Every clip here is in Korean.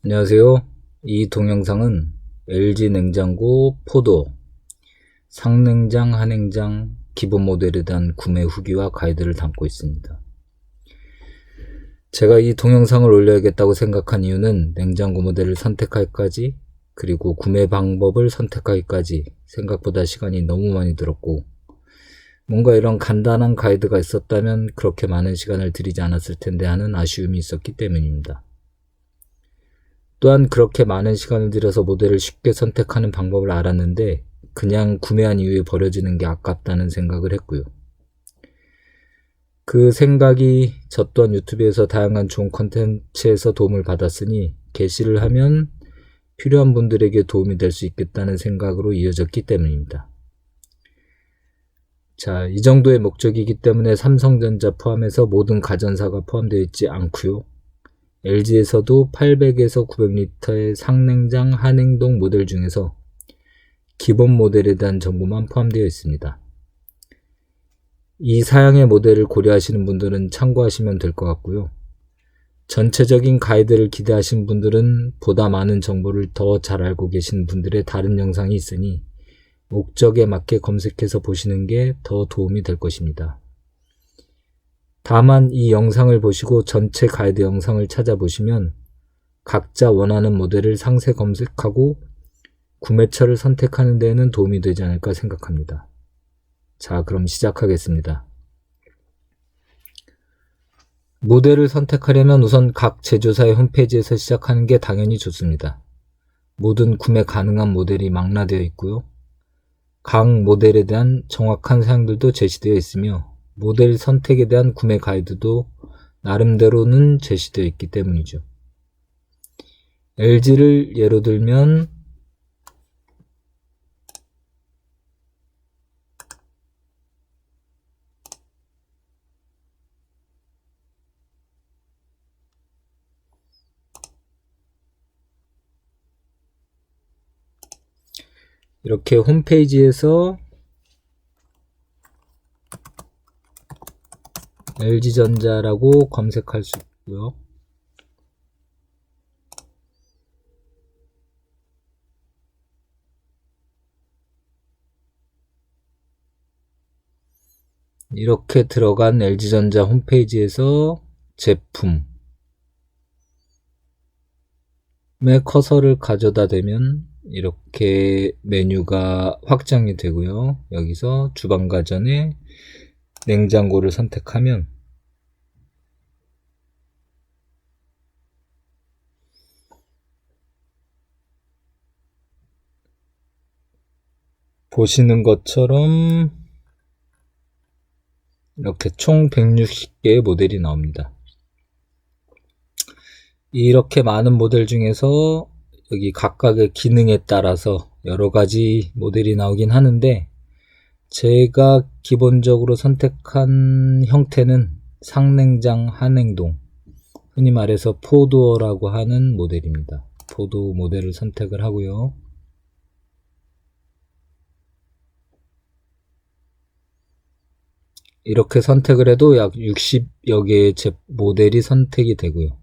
안녕하세요. 이 동영상은 LG 냉장고 포도, 상냉장, 하냉장 기본 모델에 대한 구매 후기와 가이드를 담고 있습니다. 제가 이 동영상을 올려야겠다고 생각한 이유는 냉장고 모델을 선택하기까지, 그리고 구매 방법을 선택하기까지 생각보다 시간이 너무 많이 들었고, 뭔가 이런 간단한 가이드가 있었다면 그렇게 많은 시간을 들이지 않았을 텐데 하는 아쉬움이 있었기 때문입니다. 또한 그렇게 많은 시간을 들여서 모델을 쉽게 선택하는 방법을 알았는데 그냥 구매한 이후에 버려지는 게 아깝다는 생각을 했고요. 그 생각이 저 또한 유튜브에서 다양한 좋은 컨텐츠에서 도움을 받았으니 게시를 하면 필요한 분들에게 도움이 될 수 있겠다는 생각으로 이어졌기 때문입니다. 자, 이 정도의 목적이기 때문에 삼성전자 포함해서 모든 가전사가 포함되어 있지 않고요. LG에서도 800에서 900리터의 상냉장 하냉동 모델 중에서 기본 모델에 대한 정보만 포함되어 있습니다. 이 사양의 모델을 고려하시는 분들은 참고하시면 될 것 같고요. 전체적인 가이드를 기대하신 분들은 보다 많은 정보를 더 잘 알고 계신 분들의 다른 영상이 있으니 목적에 맞게 검색해서 보시는 게 더 도움이 될 것입니다. 다만 이 영상을 보시고 전체 가이드 영상을 찾아보시면 각자 원하는 모델을 상세 검색하고 구매처를 선택하는 데에는 도움이 되지 않을까 생각합니다. 자, 그럼 시작하겠습니다. 모델을 선택하려면 우선 각 제조사의 홈페이지에서 시작하는 게 당연히 좋습니다. 모든 구매 가능한 모델이 망라되어 있고요. 각 모델에 대한 정확한 사양들도 제시되어 있으며 모델 선택에 대한 구매 가이드도 나름대로는 제시되어 있기 때문이죠. LG를 예로 들면 이렇게 홈페이지에서 LG전자라고 검색할 수 있고요. 이렇게 들어간 LG전자 홈페이지에서 제품에 커서를 가져다 대면 이렇게 메뉴가 확장이 되고요. 여기서 주방가전에 냉장고를 선택하면 보시는 것처럼 이렇게 총 160개의 모델이 나옵니다. 이렇게 많은 모델 중에서 여기 각각의 기능에 따라서 여러 가지 모델이 나오긴 하는데 제가 기본적으로 선택한 형태는 상냉장 하냉동, 흔히 말해서 포도어라고 하는 모델입니다. 포도 모델을 선택을 하고요. 이렇게 선택을 해도 약 60여 개의 모델이 선택이 되고요.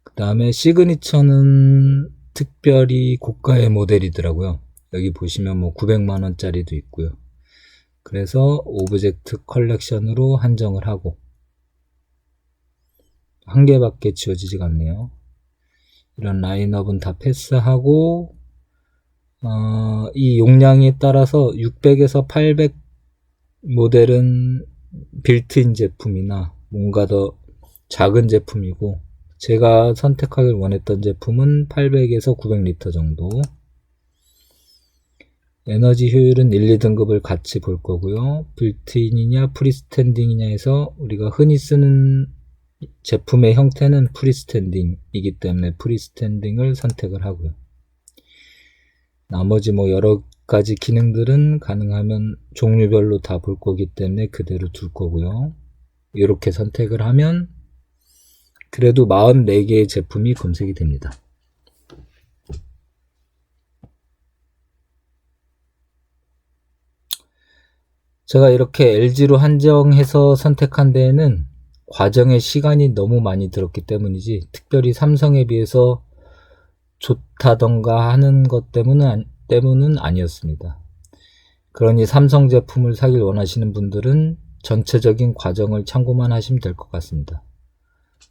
그 다음에 시그니처는 특별히 고가의 모델이더라고요. 여기 보시면 뭐 900만원짜리도 있고요. 그래서 오브젝트 컬렉션으로 한정을 하고 한 개밖에 지워지지가 않네요. 이런 라인업은 다 패스하고 이 용량에 따라서 600에서 800 모델은 빌트인 제품이나 뭔가 더 작은 제품이고 제가 선택하길 원했던 제품은 800에서 900리터 정도. 에너지 효율은 1, 2등급을 같이 볼 거고요. 빌트인이냐 프리스탠딩이냐 해서 우리가 흔히 쓰는 제품의 형태는 프리스탠딩이기 때문에 프리스탠딩을 선택을 하고요. 나머지 뭐 여러 가지 기능들은 가능하면 종류별로 다 볼 거기 때문에 그대로 둘 거고요. 이렇게 선택을 하면 그래도 44개의 제품이 검색이 됩니다. 제가 이렇게 LG로 한정해서 선택한 데에는 과정에 시간이 너무 많이 들었기 때문이지 특별히 삼성에 비해서 좋다던가 하는 것 때문은 아니었습니다. 그러니 삼성 제품을 사길 원하시는 분들은 전체적인 과정을 참고만 하시면 될 것 같습니다.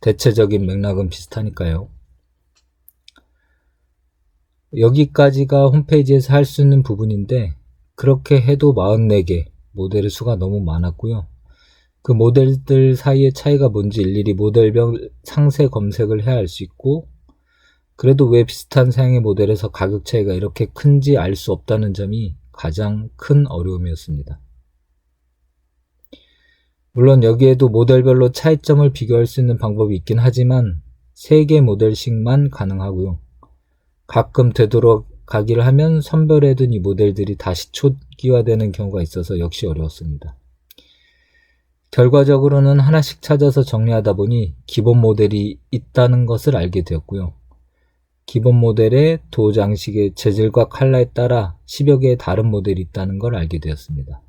대체적인 맥락은 비슷하니까요. 여기까지가 홈페이지에서 할 수 있는 부분인데 그렇게 해도 44개 모델의 수가 너무 많았고요. 그 모델들 사이의 차이가 뭔지 일일이 모델별 상세 검색을 해야 할 수 있고, 그래도 왜 비슷한 사양의 모델에서 가격 차이가 이렇게 큰지 알 수 없다는 점이 가장 큰 어려움이었습니다. 물론 여기에도 모델별로 차이점을 비교할 수 있는 방법이 있긴 하지만 3개 모델씩만 가능하고요. 가끔 되돌아가기를 하면 선별해둔 이 모델들이 다시 초기화되는 경우가 있어서 역시 어려웠습니다. 결과적으로는 하나씩 찾아서 정리하다 보니 기본 모델이 있다는 것을 알게 되었고요. 기본 모델의 도 장식의 재질과 컬러에 따라 10여 개의 다른 모델이 있다는 걸 알게 되었습니다.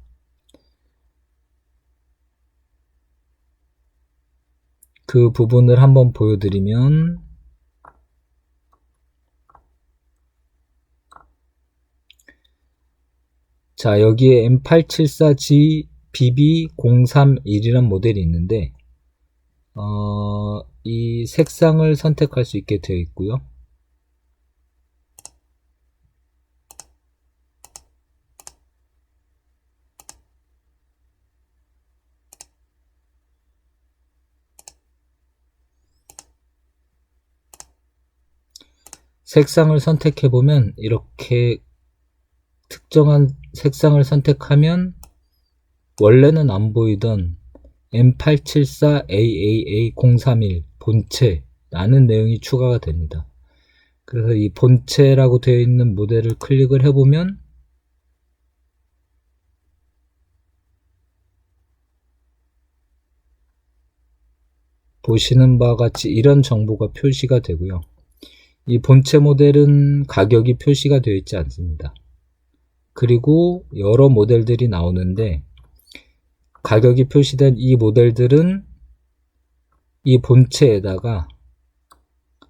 그 부분을 한번 보여드리면, 자, 여기에 M874G BB031이란 모델이 있는데 이 색상을 선택할 수 있게 되어 있고요. 색상을 선택해 보면 이렇게 특정한 색상을 선택하면 원래는 안 보이던 M874AAA031 본체라는 내용이 추가가 됩니다. 그래서 이 본체라고 되어 있는 모델을 클릭을 해보면 보시는 바와 같이 이런 정보가 표시가 되고요. 이 본체 모델은 가격이 표시가 되어 있지 않습니다. 그리고 여러 모델들이 나오는데 가격이 표시된 이 모델들은 이 본체에다가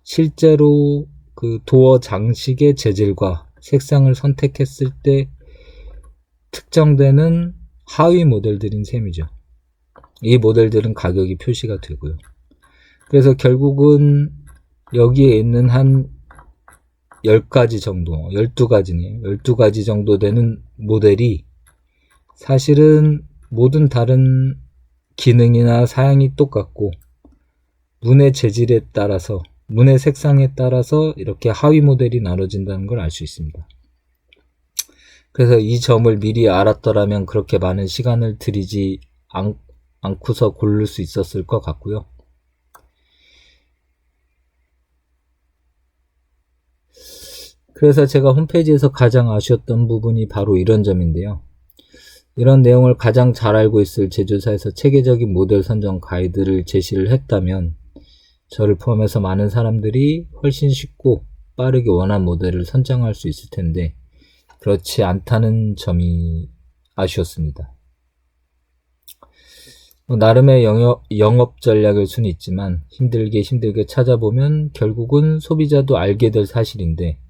실제로 그 도어 장식의 재질과 색상을 선택했을 때 특정되는 하위 모델들인 셈이죠. 이 모델들은 가격이 표시가 되고요. 그래서 결국은 여기에 있는 한 10가지 정도, 12가지네요. 12가지 정도 되는 모델이 사실은 모든 다른 기능이나 사양이 똑같고 문의 재질에 따라서, 문의 색상에 따라서 이렇게 하위 모델이 나눠진다는 걸 알 수 있습니다. 그래서 이 점을 미리 알았더라면 그렇게 많은 시간을 들이지 않고서 고를 수 있었을 것 같고요. 그래서 제가 홈페이지에서 가장 아쉬웠던 부분이 바로 이런 점인데요. 이런 내용을 가장 잘 알고 있을 제조사에서 체계적인 모델 선정 가이드를 제시를 했다면 저를 포함해서 많은 사람들이 훨씬 쉽고 빠르게 원하는 모델을 선정할 수 있을 텐데 그렇지 않다는 점이 아쉬웠습니다. 나름의 영업 전략일 수는 있지만 힘들게 찾아보면 결국은 소비자도 알게 될 사실인데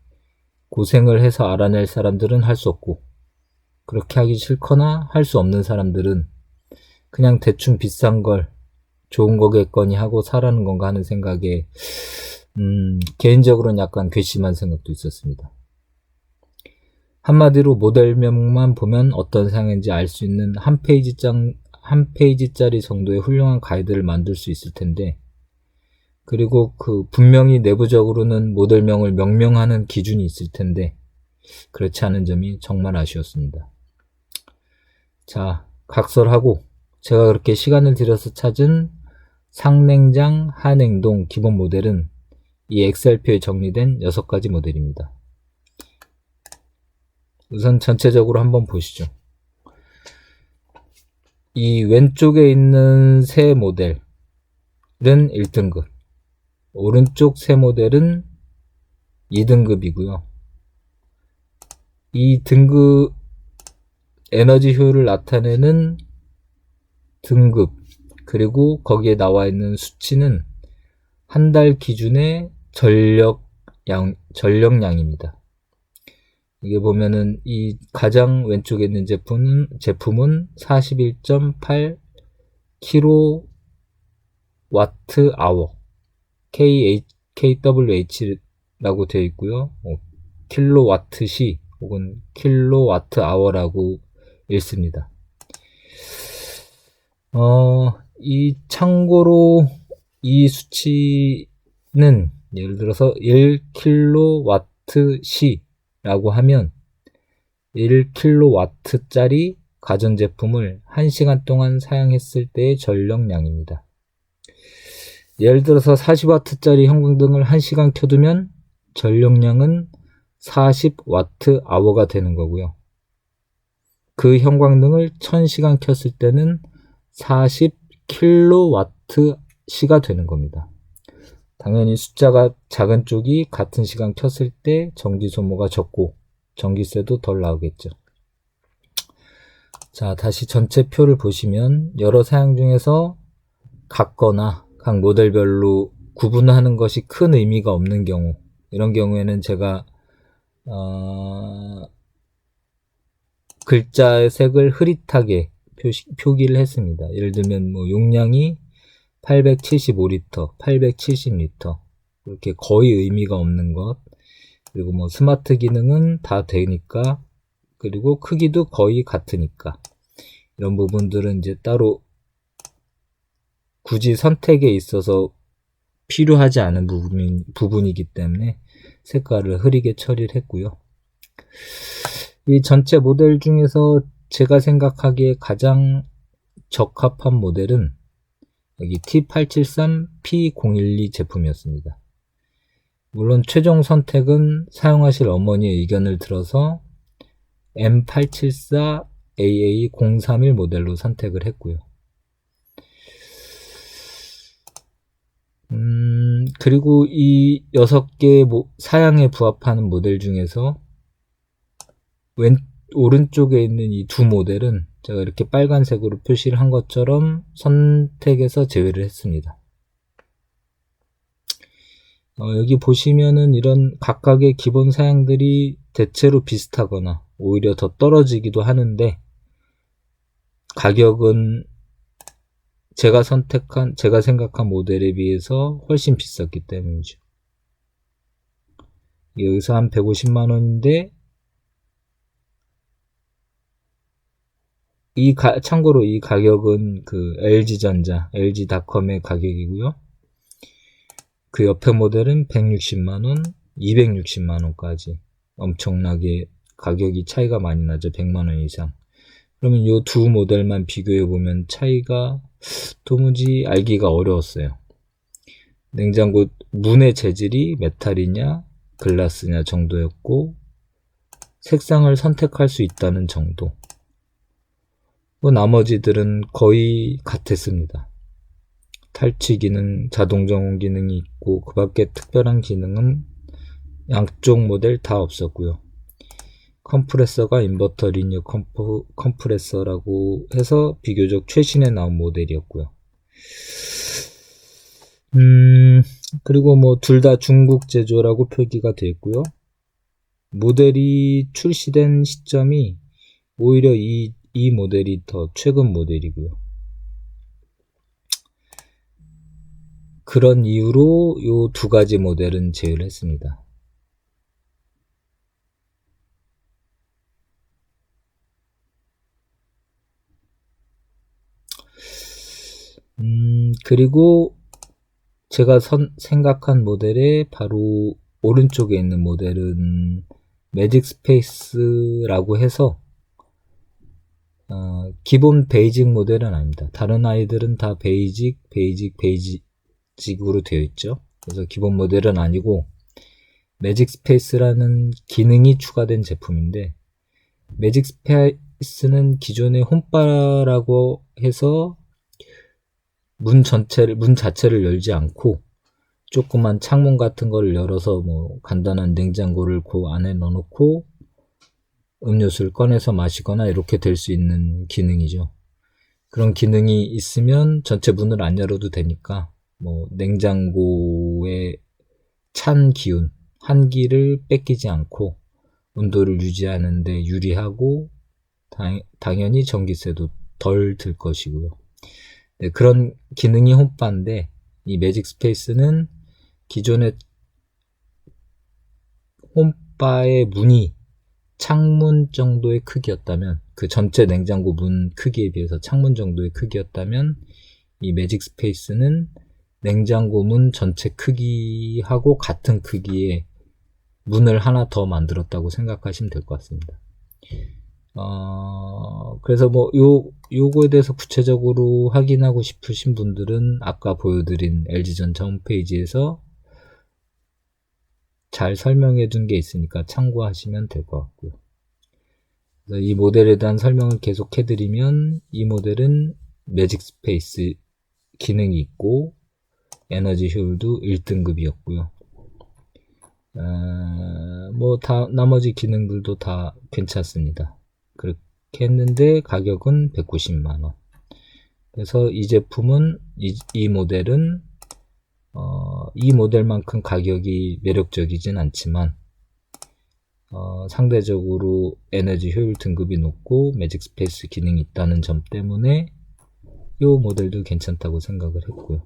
고생을 해서 알아낼 사람들은 할 수 없고 그렇게 하기 싫거나 할 수 없는 사람들은 그냥 대충 비싼 걸 좋은 거겠거니 하고 사라는 건가 하는 생각에 개인적으로는 약간 괘씸한 생각도 있었습니다. 한마디로 모델명만 보면 어떤 상인지 알 수 있는 한 페이지짜리 정도의 훌륭한 가이드를 만들 수 있을 텐데, 그리고 분명히 내부적으로는 모델명을 명명하는 기준이 있을 텐데 그렇지 않은 점이 정말 아쉬웠습니다. 자, 각설하고 제가 그렇게 시간을 들여서 찾은 상냉장 한행동 기본 모델은 이 엑셀표에 정리된 6가지 모델입니다. 우선 전체적으로 한번 보시죠. 이 왼쪽에 있는 세 모델은 1등급, 오른쪽 세 모델은 2등급이고요. 이 등급 에너지 효율을 나타내는 등급, 그리고 거기에 나와 있는 수치는 한 달 기준의 전력량입니다. 이게 보면은 이 가장 왼쪽에 있는 제품은 41.8 kWh kWh라고 되어 있고요. 킬로와트시 혹은 킬로와트아워라고 읽습니다. 참고로 이 수치는 예를 들어서 1kWh라고 하면 1kW짜리 가전제품을 1시간 동안 사용했을 때의 전력량입니다. 예를 들어서 40W짜리 형광등을 1시간 켜두면 전력량은 40Wh가 되는 거고요. 그 형광등을 1000시간 켰을 때는 40kWh가 되는 겁니다. 당연히 숫자가 작은 쪽이 같은 시간 켰을 때 전기 소모가 적고 전기세도 덜 나오겠죠. 자, 다시 전체 표를 보시면 여러 사양 중에서 같거나 각 모델별로 구분하는 것이 큰 의미가 없는 경우, 이런 경우에는 제가 글자의 색을 흐릿하게 표기를 했습니다. 예를 들면 용량이 875L, 870L 이렇게 거의 의미가 없는 것, 그리고 스마트 기능은 다 되니까, 그리고 크기도 거의 같으니까, 이런 부분들은 이제 따로 굳이 선택에 있어서 필요하지 않은 부분이기 때문에 색깔을 흐리게 처리를 했고요. 이 전체 모델 중에서 제가 생각하기에 가장 적합한 모델은 여기 T873P012 제품이었습니다. 물론 최종 선택은 사용하실 어머니의 의견을 들어서 M874AA031 모델로 선택을 했고요. 그리고 이 6개 사양에 부합하는 모델 중에서 오른쪽에 있는 이 두 모델은 제가 이렇게 빨간색으로 표시를 한 것처럼 선택해서 제외를 했습니다. 여기 보시면은 이런 각각의 기본 사양들이 대체로 비슷하거나 오히려 더 떨어지기도 하는데, 가격은 제가 생각한 모델에 비해서 훨씬 비쌌기 때문이죠. 여기서 한 150만원인데, 참고로 이 가격은 그 LG전자, LG닷컴의 가격이고요. 그 옆에 모델은 160만원, 260만원까지 엄청나게 가격이 차이가 많이 나죠. 100만원 이상. 그러면 이 두 모델만 비교해보면 차이가 도무지 알기가 어려웠어요. 냉장고 문의 재질이 메탈이냐 글라스냐 정도였고, 색상을 선택할 수 있다는 정도. 나머지들은 거의 같았습니다. 탈취 기능, 자동 정원 기능이 있고, 그 밖에 특별한 기능은 양쪽 모델 다 없었고요. 컴프레서가 인버터 리니어 컴프레서라고 해서 비교적 최신에 나온 모델이었고요. 그리고 둘 다 중국 제조라고 표기가 되어 있고요. 모델이 출시된 시점이 오히려 이 모델이 더 최근 모델이고요. 그런 이유로 이 두 가지 모델은 제외를 했습니다. 그리고 제가 생각한 모델의 바로 오른쪽에 있는 모델은 매직 스페이스라고 해서 기본 베이직 모델은 아닙니다. 다른 아이들은 다 베이직으로 되어 있죠. 그래서 기본 모델은 아니고 매직 스페이스라는 기능이 추가된 제품인데, 매직 스페이스는 기존의 홈바라고 해서 문 자체를 열지 않고 조그만 창문 같은 거를 열어서 간단한 냉장고를 그 안에 넣어놓고 음료수를 꺼내서 마시거나 이렇게 될 수 있는 기능이죠. 그런 기능이 있으면 전체 문을 안 열어도 되니까 뭐 냉장고의 찬 기운, 한기를 뺏기지 않고 온도를 유지하는 데 유리하고 당연히 전기세도 덜 들 것이고요. 네, 그런 기능이 홈바인데 이 매직 스페이스는 기존의 홈바의 문이 창문 정도의 크기였다면, 그 전체 냉장고 문 크기에 비해서 창문 정도의 크기였다면 이 매직 스페이스는 냉장고 문 전체 크기하고 같은 크기의 문을 하나 더 만들었다고 생각하시면 될 것 같습니다. 그래서 뭐 요거에 대해서 구체적으로 확인하고 싶으신 분들은 아까 보여드린 LG전자 홈페이지에서 잘 설명해 둔 게 있으니까 참고하시면 될 것 같고요. 그래서 이 모델에 대한 설명을 계속 해드리면, 이 모델은 매직 스페이스 기능이 있고 에너지 효율도 1등급이었고요. 뭐 나머지 기능들도 다 괜찮습니다. 그렇게 했는데 가격은 190만원. 그래서 이 제품은 이 모델은 이 모델만큼 가격이 매력적이진 않지만 상대적으로 에너지 효율 등급이 높고 매직 스페이스 기능이 있다는 점 때문에 이 모델도 괜찮다고 생각을 했고요.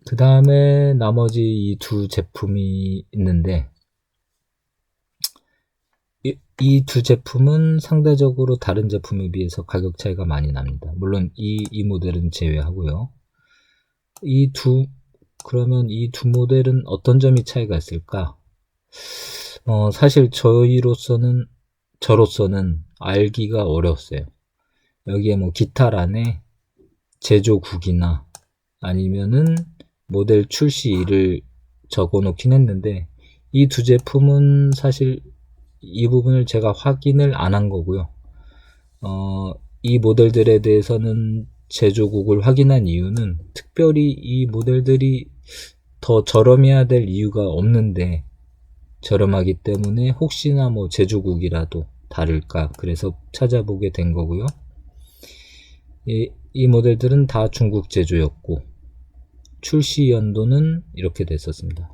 그 다음에 나머지 이 두 제품이 있는데, 이 두 제품은 상대적으로 다른 제품에 비해서 가격 차이가 많이 납니다. 물론 이 모델은 제외하고요. 그러면 이 두 모델은 어떤 점이 차이가 있을까? 사실 저로서는 알기가 어려웠어요. 여기에 뭐 기타란에 제조국이나 아니면은 모델 출시일을 적어 놓긴 했는데, 이 두 제품은 사실 이 부분을 제가 확인을 안 한 거고요. 이 모델들에 대해서는 제조국을 확인한 이유는 특별히 이 모델들이 더 저렴해야 될 이유가 없는데, 저렴하기 때문에 혹시나 뭐 제조국이라도 다를까, 그래서 찾아보게 된 거고요. 이 모델들은 다 중국 제조였고 출시 연도는 이렇게 됐었습니다.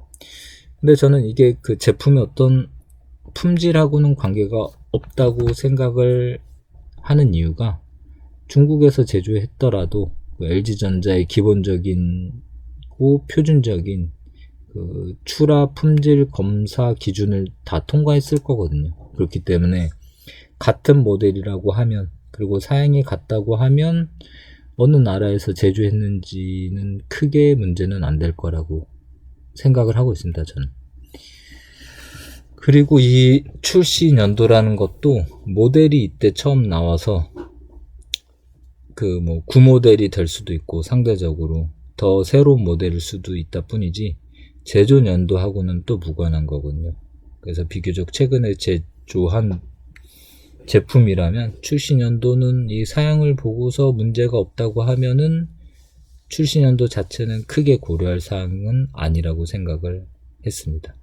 근데 저는 이게 그 제품의 어떤 품질하고는 관계가 없다고 생각을 하는 이유가, 중국에서 제조했더라도 LG전자의 기본적인 표준적인 그 출하 품질 검사 기준을 다 통과했을 거거든요. 그렇기 때문에 같은 모델이라고 하면, 그리고 사양이 같다고 하면 어느 나라에서 제조했는지는 크게 문제는 안 될 거라고 생각을 하고 있습니다, 저는. 그리고 이 출시 연도라는 것도 모델이 이때 처음 나와서 그 뭐 구모델이 될 수도 있고 상대적으로 더 새로운 모델일 수도 있다 뿐이지 제조 연도하고는 또 무관한 거거든요. 그래서 비교적 최근에 제조한 제품이라면 출시 연도는 이 사양을 보고서 문제가 없다고 하면은 출시 연도 자체는 크게 고려할 사항은 아니라고 생각을 했습니다.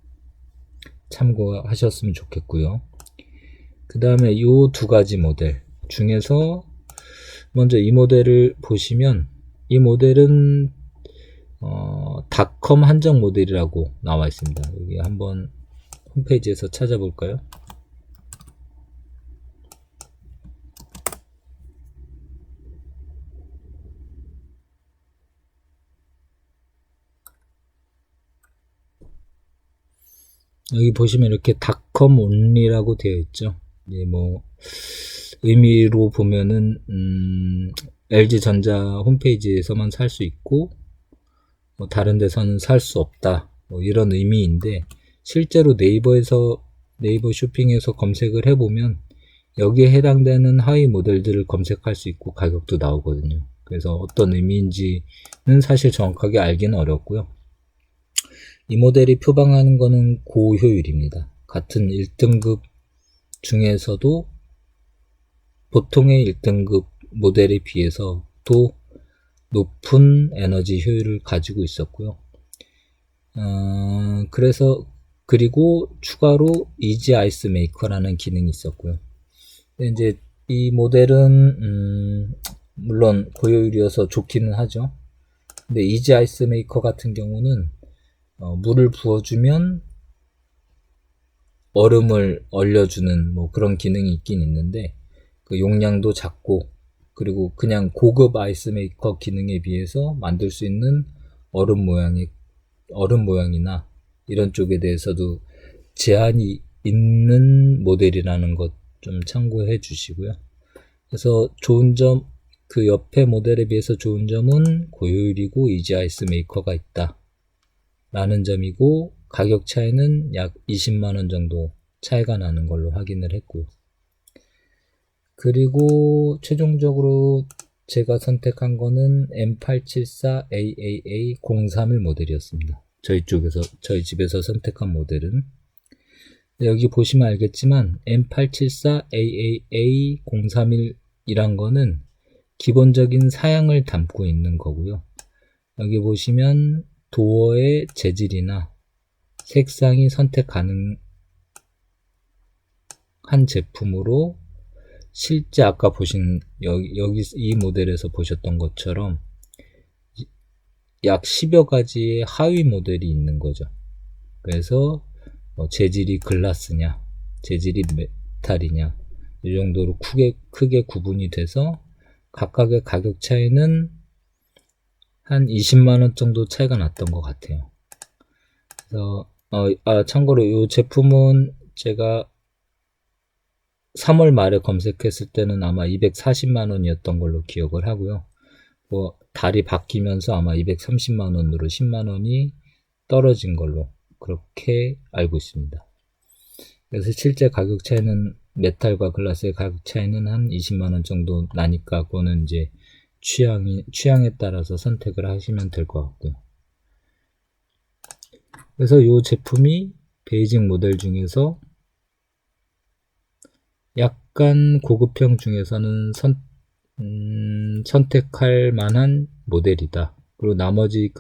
참고하셨으면 좋겠고요. 그 다음에 이 두 가지 모델 중에서 먼저 이 모델을 보시면, 이 모델은 닷컴 한정 모델이라고 나와 있습니다. 여기 한번 홈페이지에서 찾아볼까요? 여기 보시면 이렇게 닷컴 온리라고 되어 있죠. 예, 뭐 의미로 보면은 LG전자 홈페이지에서만 살 수 있고 뭐 다른 데서는 살 수 없다, 뭐 이런 의미인데, 실제로 네이버 쇼핑에서 검색을 해보면 여기에 해당되는 하위 모델들을 검색할 수 있고 가격도 나오거든요. 그래서 어떤 의미인지는 사실 정확하게 알기는 어렵고요. 이 모델이 표방하는 거는 고효율입니다. 같은 1등급 중에서도 보통의 1등급 모델에 비해서 또 높은 에너지 효율을 가지고 있었고요. 그리고 추가로 이지 아이스 메이커라는 기능이 있었고요. 근데 이제 이 모델은 물론 고효율이어서 좋기는 하죠. 근데 이지 아이스 메이커 같은 경우는 물을 부어주면 얼음을 얼려주는 뭐 그런 기능이 있긴 있는데 그 용량도 작고, 그리고 그냥 고급 아이스 메이커 기능에 비해서 만들 수 있는 얼음 모양이나 이런 쪽에 대해서도 제한이 있는 모델이라는 것 좀 참고해 주시고요. 그래서 좋은 점, 그 옆에 모델에 비해서 좋은 점은 고효율이고 이지 아이스 메이커가 있다 라는 점이고, 가격 차이는 약 20만원 정도 차이가 나는 걸로 확인을 했고요. 그리고 최종적으로 제가 선택한 거는 M874AAA031 모델이었습니다. 저희 집에서 선택한 모델은 여기 보시면 알겠지만 M874AAA031이란 거는 기본적인 사양을 담고 있는 거고요. 여기 보시면 도어의 재질이나 색상이 선택 가능한 제품으로, 실제 아까 보신 여기 이 모델에서 보셨던 것처럼 약 10여 가지의 하위 모델이 있는 거죠. 그래서 재질이 글라스냐, 재질이 메탈이냐, 이 정도로 크게 구분이 돼서 각각의 가격 차이는 한 20만원 정도 차이가 났던 것 같아요. 그래서 참고로 이 제품은 제가 3월 말에 검색했을 때는 아마 240만원이었던 걸로 기억을 하고요. 뭐 달이 바뀌면서 아마 230만원으로 10만원이 떨어진 걸로 그렇게 알고 있습니다. 그래서 실제 가격 차이는, 메탈과 글라스의 가격 차이는 한 20만원 정도 나니까 그거는 이제 취향에 따라서 선택을 하시면 될 것 같고요. 그래서 이 제품이 베이직 모델 중에서 약간 고급형 중에서는 선택할 만한 모델이다. 그리고 나머지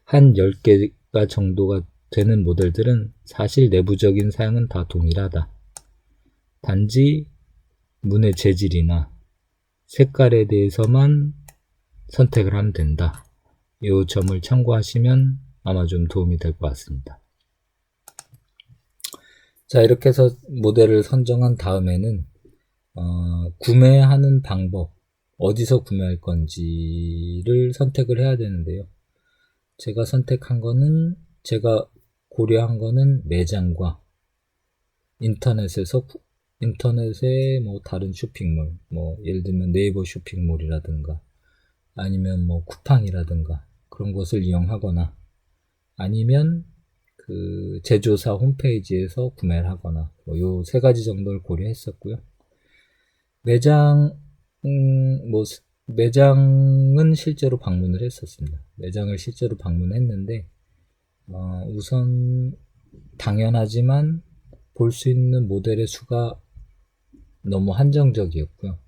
한 10개가 정도가 되는 모델들은 사실 내부적인 사양은 다 동일하다. 단지 문의 재질이나 색깔에 대해서만 선택을 하면 된다. 이 점을 참고하시면 아마 좀 도움이 될 것 같습니다. 자, 이렇게 해서 모델을 선정한 다음에는 구매하는 방법, 어디서 구매할 건지를 선택을 해야 되는데요. 제가 고려한 거는 매장과 인터넷에 뭐 다른 쇼핑몰, 뭐 예를 들면 네이버 쇼핑몰이라든가 아니면 뭐 쿠팡이라든가 그런 것을 이용하거나, 아니면 그 제조사 홈페이지에서 구매를 하거나, 뭐 요 세 가지 정도를 고려했었고요. 매장은 실제로 방문을 했었습니다. 매장을 실제로 방문했는데 우선 당연하지만 볼 수 있는 모델의 수가 너무 한정적이었고요.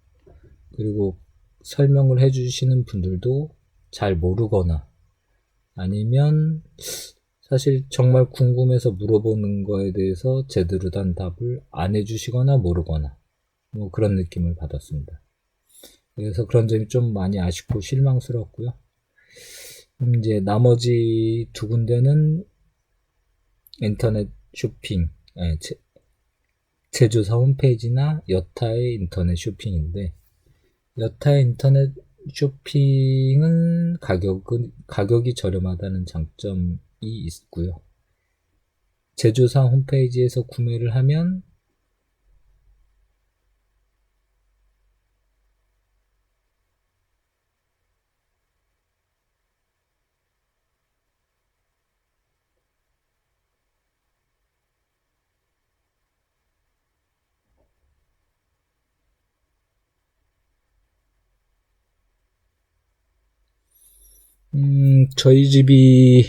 그리고 설명을 해주시는 분들도 잘 모르거나, 아니면 사실 정말 궁금해서 물어보는 거에 대해서 제대로 된 답을 안 해주시거나 모르거나, 뭐 그런 느낌을 받았습니다. 그래서 그런 점이 좀 많이 아쉽고 실망스럽고요. 이제 나머지 두 군데는 인터넷 쇼핑, 제조사 홈페이지나 여타의 인터넷 쇼핑인데, 여타의 인터넷 쇼핑은 가격이 저렴하다는 장점이 있고요. 제조사 홈페이지에서 구매를 하면 저희 집이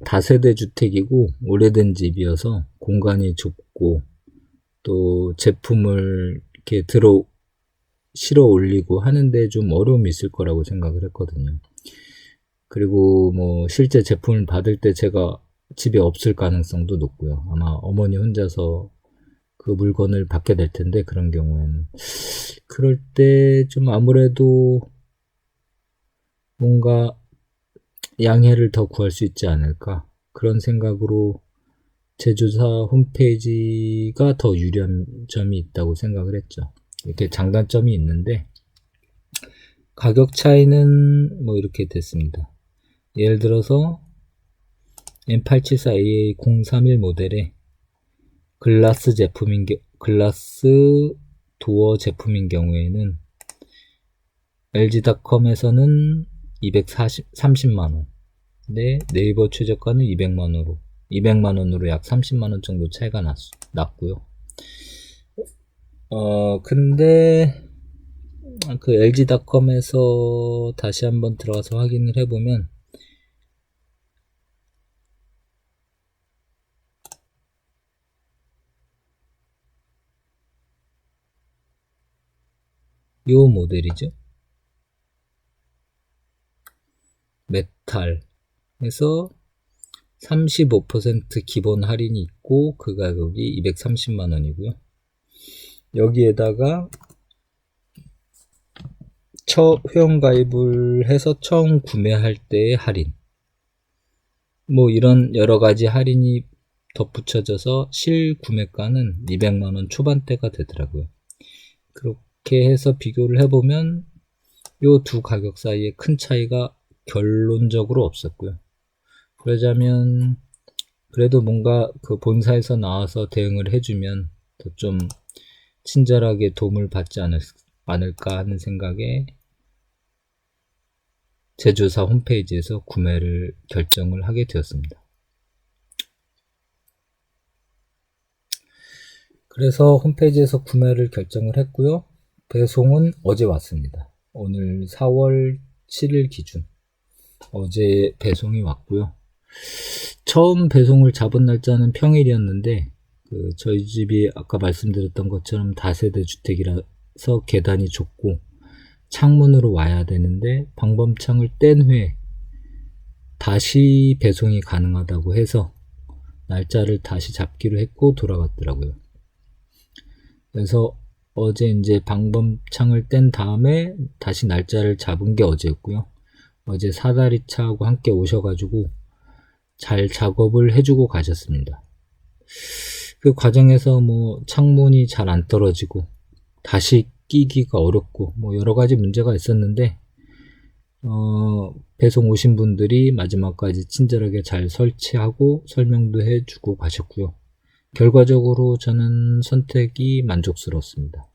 다세대 주택이고 오래된 집이어서 공간이 좁고, 또 제품을 이렇게 실어 올리고 하는데 좀 어려움이 있을 거라고 생각을 했거든요. 그리고 뭐 실제 제품을 받을 때 제가 집에 없을 가능성도 높고요. 아마 어머니 혼자서 그 물건을 받게 될 텐데, 그런 경우에는. 그럴 때 좀 아무래도 뭔가 양해를 더 구할 수 있지 않을까. 그런 생각으로 제조사 홈페이지가 더 유리한 점이 있다고 생각을 했죠. 이렇게 장단점이 있는데, 가격 차이는 뭐 이렇게 됐습니다. 예를 들어서 M874AA031 모델의 글라스 도어 제품인 경우에는 LG닷컴에서는 230만원, 네, 네이버 최저가는 200만원으로 약 30만원 정도 차이가 났고요. 근데 그 LG닷컴에서 다시 한번 들어가서 확인을 해보면 요 모델이죠. 메탈에서 35% 기본 할인이 있고 그 가격이 230만원이고요. 여기에다가 회원가입을 해서 처음 구매할 때의 할인, 뭐 이런 여러가지 할인이 덧붙여져서 실구매가는 200만원 초반대가 되더라고요. 그렇게 해서 비교를 해보면 요 두 가격 사이에 큰 차이가 결론적으로 없었고요. 그러자면 그래도 뭔가 그 본사에서 나와서 대응을 해주면 더 좀 친절하게 도움을 받지 않을까 하는 생각에 제조사 홈페이지에서 구매를 결정을 하게 되었습니다. 그래서 홈페이지에서 구매를 결정을 했고요. 배송은 어제 왔습니다. 오늘 4월 7일 기준 어제 배송이 왔고요. 처음 배송을 잡은 날짜는 평일이었는데 저희 집이 아까 말씀드렸던 것처럼 다세대 주택이라서 계단이 좁고 창문으로 와야 되는데 방범창을 뗀 후에 다시 배송이 가능하다고 해서 날짜를 다시 잡기로 했고 돌아갔더라고요. 그래서 어제 이제 방범창을 뗀 다음에 다시 날짜를 잡은 게 어제였고요. 어제 사다리 차하고 함께 오셔가지고 잘 작업을 해주고 가셨습니다. 그 과정에서 뭐 창문이 잘 안 떨어지고 다시 끼기가 어렵고 뭐 여러 가지 문제가 있었는데 배송 오신 분들이 마지막까지 친절하게 잘 설치하고 설명도 해주고 가셨고요. 결과적으로 저는 선택이 만족스럽습니다.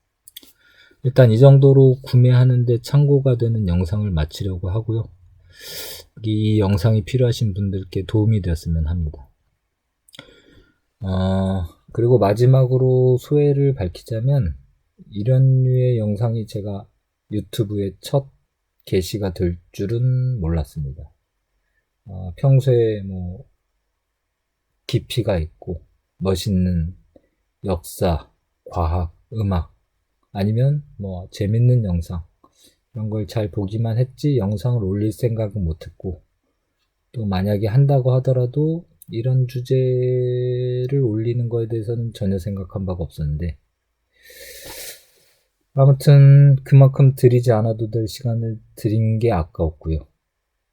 일단 이 정도로 구매하는데 참고가 되는 영상을 마치려고 하고요. 이 영상이 필요하신 분들께 도움이 되었으면 합니다. 그리고 마지막으로 소회를 밝히자면 이런 류의 영상이 제가 유튜브에 첫 게시가 될 줄은 몰랐습니다. 평소에 뭐 깊이가 있고 멋있는 역사, 과학, 음악 아니면 뭐 재밌는 영상 이런 걸 잘 보기만 했지 영상을 올릴 생각은 못했고 또 만약에 한다고 하더라도 이런 주제를 올리는 거에 대해서는 전혀 생각한 바가 없었는데 아무튼 그만큼 들이지 않아도 될 시간을 드린 게 아까웠고요.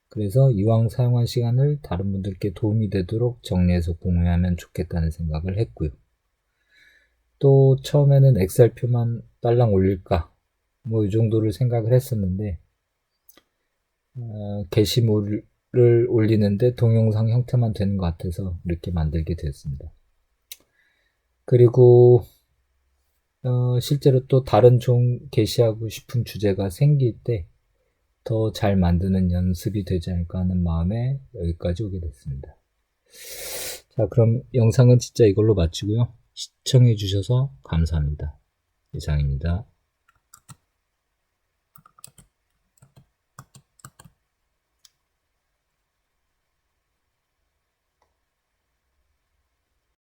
그래서 이왕 사용한 시간을 다른 분들께 도움이 되도록 정리해서 공유하면 좋겠다는 생각을 했고요. 또 처음에는 엑셀표만 딸랑 올릴까 뭐 이 정도를 생각을 했었는데 게시물을 올리는데 동영상 형태만 되는 것 같아서 이렇게 만들게 되었습니다. 그리고 실제로 또 다른 종 게시하고 싶은 주제가 생길 때 더 잘 만드는 연습이 되지 않을까 하는 마음에 여기까지 오게 됐습니다. 자, 그럼 영상은 진짜 이걸로 마치고요. 시청해 주셔서 감사합니다. 이상입니다.